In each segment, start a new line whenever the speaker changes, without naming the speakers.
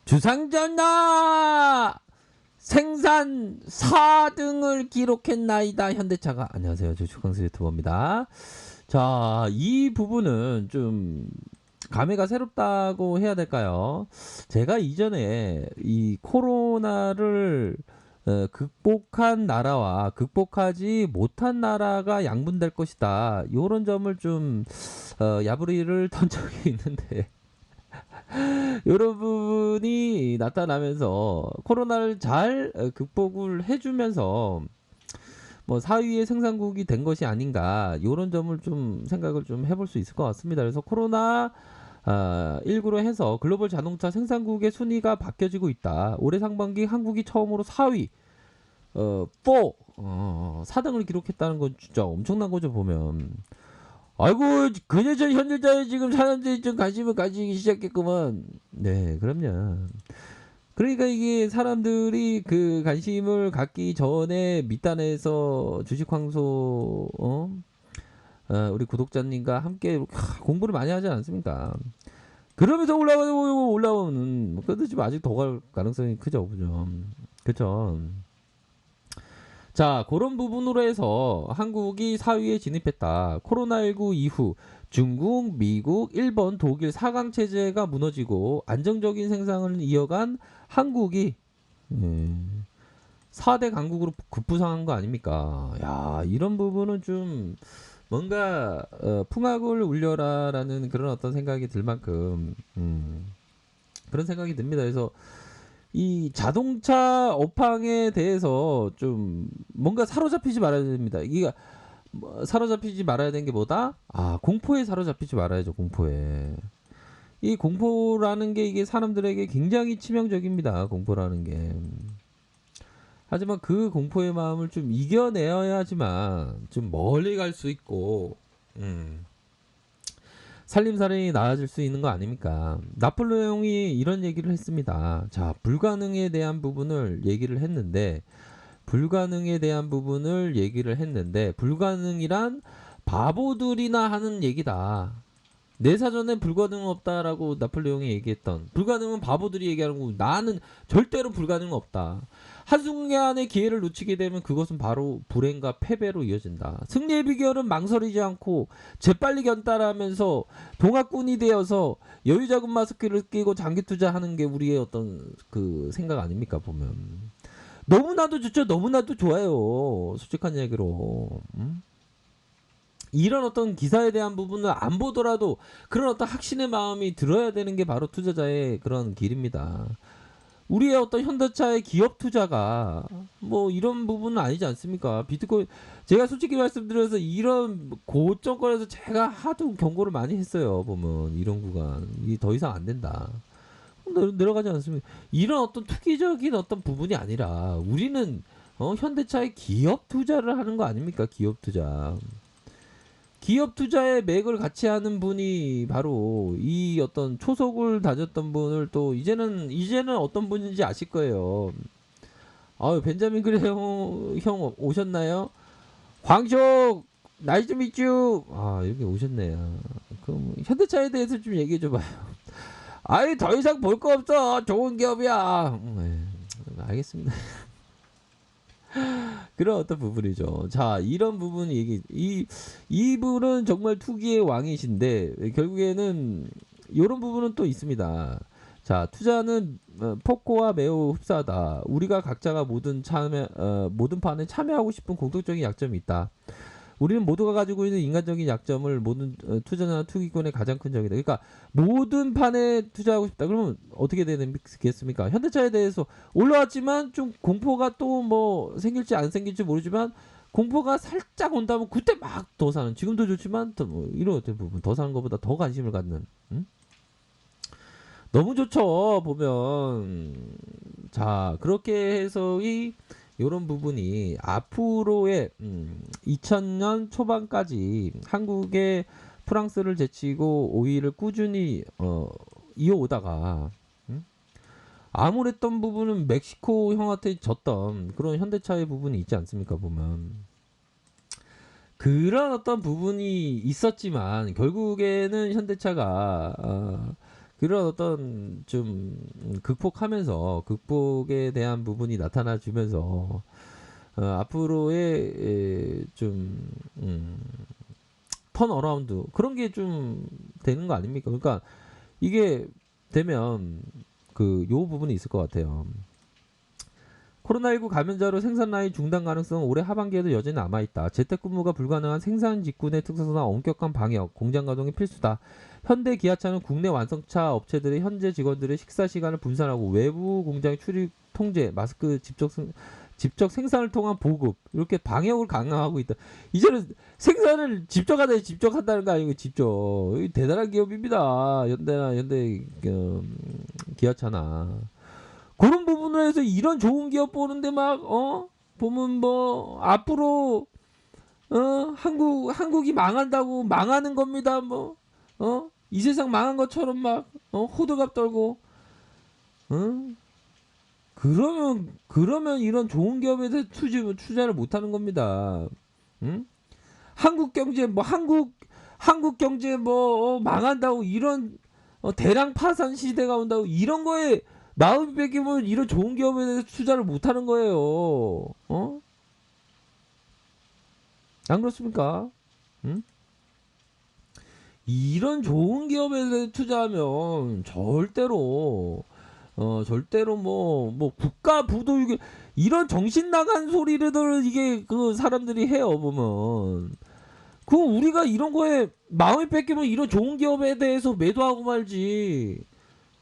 주상전나 생산 4등을 기록했나이다. 현대차가. 안녕하세요. 저 주광수 유튜버입니다. 자, 이 부분은 좀 감회가 새롭다고 해야 될까요? 제가 이전에 이 코로나를 극복한 나라와 극복하지 못한 나라가 양분될 것이다. 이런 점을 좀 야부리를 던 적이 있는데 이런 부분이 나타나면서 코로나를 잘 극복을 해주면서 뭐 사위의 생산국이 된 것이 아닌가 이런 점을 좀 생각을 좀 해볼 수 있을 것 같습니다. 그래서 코로나 19로 해서 글로벌 자동차 생산국의 순위가 바뀌어지고 있다. 올해 상반기 한국이 처음으로 4위 4등을 기록했다는 건 진짜 엄청난 거죠 보면. 아이고 그저 현대차에 지금 사람들이 좀 관심을 가지기 시작했구만. 네, 그럼요. 그러니까 이게 사람들이 그 관심을 갖기 전에 밑단에서 주식 황소 우리 구독자님과 함께 이렇게 공부를 많이 하지 않습니까? 그러면서 올라오는 그래도 지금 아직 더 갈 가능성이 크죠, 그죠? 그렇죠. 자, 그런 부분으로 해서 한국이 4위에 진입했다. 코로나19 이후 중국, 미국, 일본, 독일 4강 체제가 무너지고 안정적인 생산을 이어간 한국이 4대 강국으로 급부상한 거 아닙니까? 야, 이런 부분은 좀 뭔가 풍악을 울려라라는 그런 어떤 생각이 들 만큼 그런 생각이 듭니다. 그래서 이 자동차 업황에 대해서 좀 뭔가 사로잡히지 말아야 됩니다. 이게 뭐 사로잡히지 말아야 되는 게 뭐다? 공포에 사로잡히지 말아야죠. 공포에. 이 공포라는 게 이게 사람들에게 굉장히 치명적입니다. 공포라는 게. 하지만 그 공포의 마음을 좀 이겨내야지만 좀 멀리 갈 수 있고 살림살이 나아질 수 있는 거 아닙니까? 나폴레옹이 이런 얘기를 했습니다. 자, 불가능에 대한 부분을 얘기를 했는데 불가능이란 바보들이나 하는 얘기다. 내 사전에 불가능은 없다라고 나폴레옹이 얘기했던 불가능은 바보들이 얘기하는 거고 나는 절대로 불가능은 없다. 한순간의 기회를 놓치게 되면 그것은 바로 불행과 패배로 이어진다. 승리의 비결은 망설이지 않고 재빨리 견따라하면서 동학군이 되어서 여유자금 마스크를 끼고 장기 투자하는 게 우리의 어떤 그 생각 아닙니까 보면. 너무나도 좋죠. 너무나도 좋아요. 솔직한 얘기로. 이런 어떤 기사에 대한 부분을 안 보더라도 그런 어떤 확신의 마음이 들어야 되는 게 바로 투자자의 그런 길입니다. 우리의 어떤 현대차의 기업 투자가 뭐 이런 부분은 아니지 않습니까? 비트코인 제가 솔직히 말씀드려서 이런 고점권에서 제가 하도 경고를 많이 했어요. 보면 이런 구간 이 더 이상 안 된다. 내려가지 않습니까? 이런 어떤 투기적인 어떤 부분이 아니라 우리는 현대차의 기업 투자를 하는 거 아닙니까? 기업 투자. 기업 투자에 맥을 같이 하는 분이 바로 이 어떤 초석을 다졌던 분을 또 이제는 어떤 분인지 아실 거예요. 벤자민 그래 형 오셨나요? 광쇼 나이스 미쭈. 이렇게 오셨네요. 그럼 현대차에 대해서 좀 얘기해 줘 봐요. 더 이상 볼 거 없어. 좋은 기업이야. 알겠습니다. 그런 어떤 부분이죠. 자, 이런 부분 이분은 정말 투기의 왕이신데 결국에는 이런 부분은 또 있습니다. 자, 투자는 폭고와 매우 흡사하다. 우리가 각자가 모든 판에 참여하고 싶은 공통적인 약점이 있다. 우리는 모두가 가지고 있는 인간적인 약점을 모든 투자나 투기꾼의 가장 큰 적이다. 그러니까 모든 판에 투자하고 싶다. 그러면 어떻게 되겠습니까? 현대차에 대해서 올라왔지만 좀 공포가 또 뭐 생길지 안 생길지 모르지만 공포가 살짝 온다면 그때 막 더 사는. 지금도 좋지만 뭐 이런 어떤 부분 더 사는 것보다 더 관심을 갖는. 너무 좋죠. 보면 자 그렇게 해서 이런 부분이 앞으로의 2000년 초반까지 한국의 프랑스를 제치고 5위를 꾸준히 이어오다가 암울했던 부분은 멕시코 형한테 졌던 그런 현대차의 부분이 있지 않습니까 보면. 그런 어떤 부분이 있었지만 결국에는 현대차가 그런 어떤 좀 극복하면서 극복에 대한 부분이 나타나 주면서 앞으로의 좀 턴어라운드 그런 게 좀 되는 거 아닙니까? 그러니까 이게 되면 그 요 부분이 있을 것 같아요. 코로나19 감염자로 생산 라인 중단 가능성은 올해 하반기에도 여전히 남아있다. 재택근무가 불가능한 생산 직군의 특성상 엄격한 방역, 공장 가동이 필수다. 현대 기아차는 국내 완성차 업체들의 현재 직원들의 식사 시간을 분산하고 외부 공장 출입 통제, 마스크 직접 생산을 통한 보급 이렇게 방역을 강화하고 있다. 이제는 생산을 직접 한다는 거 아니고 직접. 대단한 기업입니다. 현대 기아차나. 그런 부분을 해서 이런 좋은 기업 보는데 막 보면 뭐 앞으로 한국이 망한다고 망하는 겁니다. 뭐 이 세상 망한 것처럼 막 호들갑 떨고 어? 그러면 이런 좋은 기업에 대해서 투자를 못 하는 겁니다. 응? 한국 경제 뭐 한국 경제 뭐 망한다고 이런 대량 파산 시대가 온다고 이런 거에 마음이 뺏기면 이런 좋은 기업에 대해서 투자를 못 하는 거예요. 안 그렇습니까? 응? 이런 좋은 기업에 대해서 투자하면 절대로 뭐 국가 부도 이런 정신 나간 소리를 이게 그 사람들이 해요 보면 그 우리가 이런 거에 마음이 뺏기면 이런 좋은 기업에 대해서 매도하고 말지.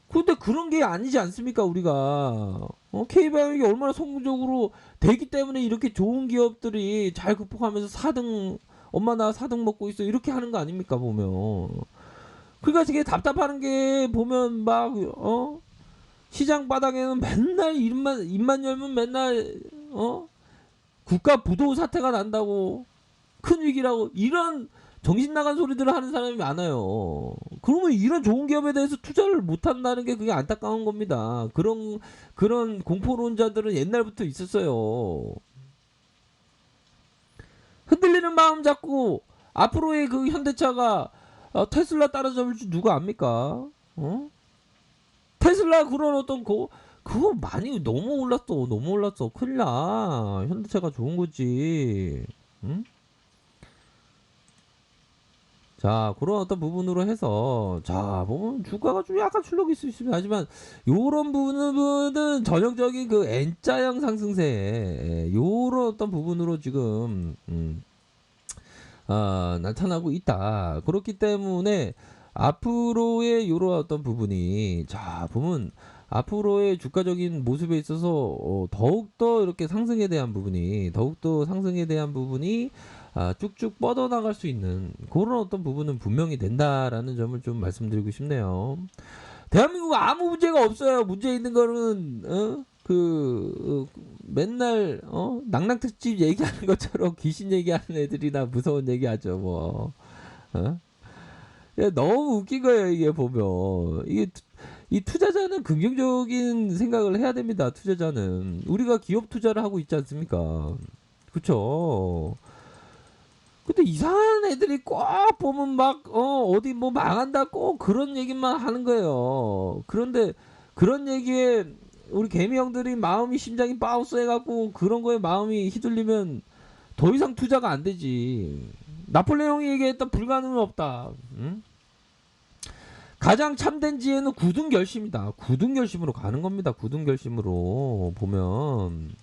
근데 그런 게 아니지 않습니까 우리가 K방역이 얼마나 성공적으로 되기 때문에 이렇게 좋은 기업들이 잘 극복하면서 4등 엄마 나 4등 먹고 있어 이렇게 하는 거 아닙니까 보면. 그러니까 되게 답답한 게 보면 막 시장 바닥에는 맨날 입만 열면 맨날 국가 부도 사태가 난다고 큰 위기라고 이런 정신 나간 소리들을 하는 사람이 많아요. 그러면 이런 좋은 기업에 대해서 투자를 못 한다는 게 그게 안타까운 겁니다. 그런 공포론자들은 옛날부터 있었어요. 흔들리는 마음 잡고 앞으로의 그 현대차가 테슬라 따라잡을 줄 누가 압니까? 테슬라 그런 어떤 그거 많이 너무 올랐어. 큰일 나. 현대차가 좋은 거지. 응? 자, 그런 어떤 부분으로 해서, 자, 보면 주가가 좀 약간 출렁이 있을 수 있습니다. 하지만, 요런 부분은 전형적인 그 N자형 상승세, 요런 어떤 부분으로 지금, 나타나고 있다. 그렇기 때문에, 앞으로의 요런 어떤 부분이, 자, 보면, 앞으로의 주가적인 모습에 있어서, 더욱더 이렇게 더욱더 상승에 대한 부분이, 쭉쭉 뻗어나갈 수 있는 그런 어떤 부분은 분명히 된다라는 점을 좀 말씀드리고 싶네요. 대한민국 아무 문제가 없어요. 문제 있는 거는 맨날 낭낭특집 얘기하는 것처럼 귀신 얘기하는 애들이나 무서운 얘기하죠. 뭐 너무 웃긴 거예요. 이게 보면 이 투자자는 긍정적인 생각을 해야 됩니다. 투자자는 우리가 기업 투자를 하고 있지 않습니까? 그쵸? 근데 이상한 애들이 꼭 보면 막 어디 뭐 망한다 꼭 그런 얘기만 하는 거예요. 그런데 그런 얘기에 우리 개미 형들이 마음이 심장이 바우스 해갖고 그런 거에 마음이 휘둘리면 더 이상 투자가 안 되지. 나폴레옹이 얘기했던 불가능은 없다. 응? 가장 참된 지혜는 굳은 결심이다. 굳은 결심으로 가는 겁니다. 굳은 결심으로 보면.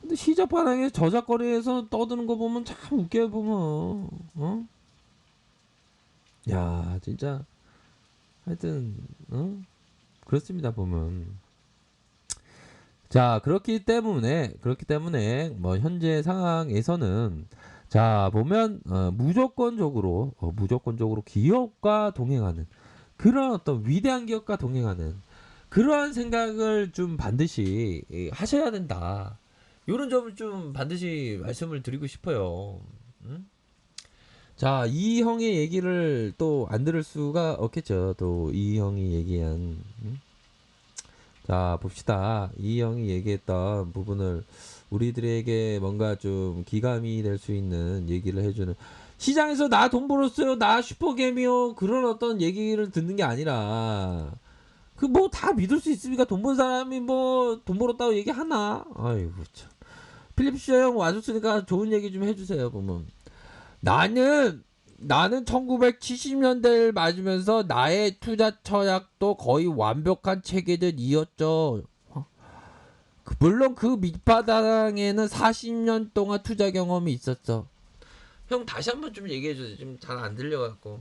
근데 시작 바닥에 저작거리에서 떠드는 거 보면 참 웃겨요 보면 야 진짜 하여튼 그렇습니다 보면 자 그렇기 때문에 뭐 현재 상황에서는 자 보면 무조건적으로 기업과 동행하는 그런 어떤 위대한 기업과 동행하는 그러한 생각을 좀 반드시 하셔야 된다. 이런 점을 좀 반드시 말씀을 드리고 싶어요. 응? 자, 이 형의 얘기를 또 안 들을 수가 없겠죠. 또 이 형이 얘기한 자, 봅시다. 이 형이 얘기했던 부분을 우리들에게 뭔가 좀 기감이 될 수 있는 얘기를 해주는 시장에서 나 돈 벌었어요, 나 슈퍼개미요, 그런 어떤 얘기를 듣는 게 아니라 그 뭐 다 믿을 수 있습니까? 돈 번 사람이 뭐 돈 벌었다고 얘기하나? 아이고 참. 필립스 형 와줬으니까 좋은 얘기 좀 해주세요. 보면 나는 1970년대를 맞으면서 나의 투자 처약도 거의 완벽한 체계들이었죠. 물론 그 밑바닥에는 40년 동안 투자 경험이 있었어. 형 다시 한번 좀 얘기해 주세요. 좀 잘 안 들려갖고.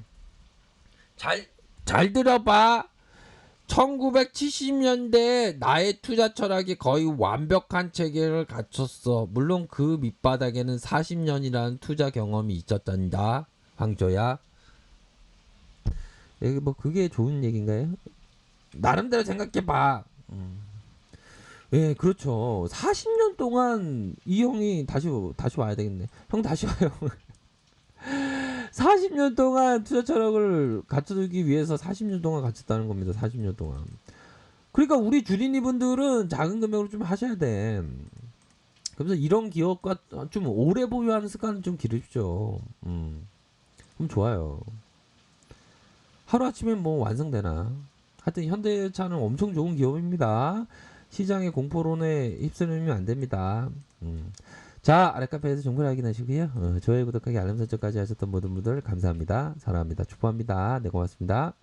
잘 들어봐. 1970년대 나의 투자 철학이 거의 완벽한 체계를 갖췄어. 물론 그 밑바닥에는 40년이라는 투자 경험이 있었단다. 황조야. 여기 뭐 그게 좋은 얘기인가요? 나름대로 생각해봐. 예, 그렇죠. 40년 동안 이 형이 다시 와야 되겠네. 형 다시 와요. 40년 동안 투자 철학을 갖춰두기 위해서 40년 동안 갖췄다는 겁니다. 40년 동안. 그러니까 우리 주린이 분들은 작은 금액으로 좀 하셔야 돼. 그래서 이런 기업과 좀 오래 보유하는 습관을 좀 기르십시오. 그럼 좋아요. 하루아침에 뭐 완성되나. 하여튼 현대차는 엄청 좋은 기업입니다. 시장의 공포론에 휩쓸리면 안 됩니다. 자, 아랫카페에서 정보를 확인하시고요. 좋아요, 구독하기, 알람 설정까지 하셨던 모든 분들 감사합니다. 사랑합니다. 축복합니다. 네, 고맙습니다.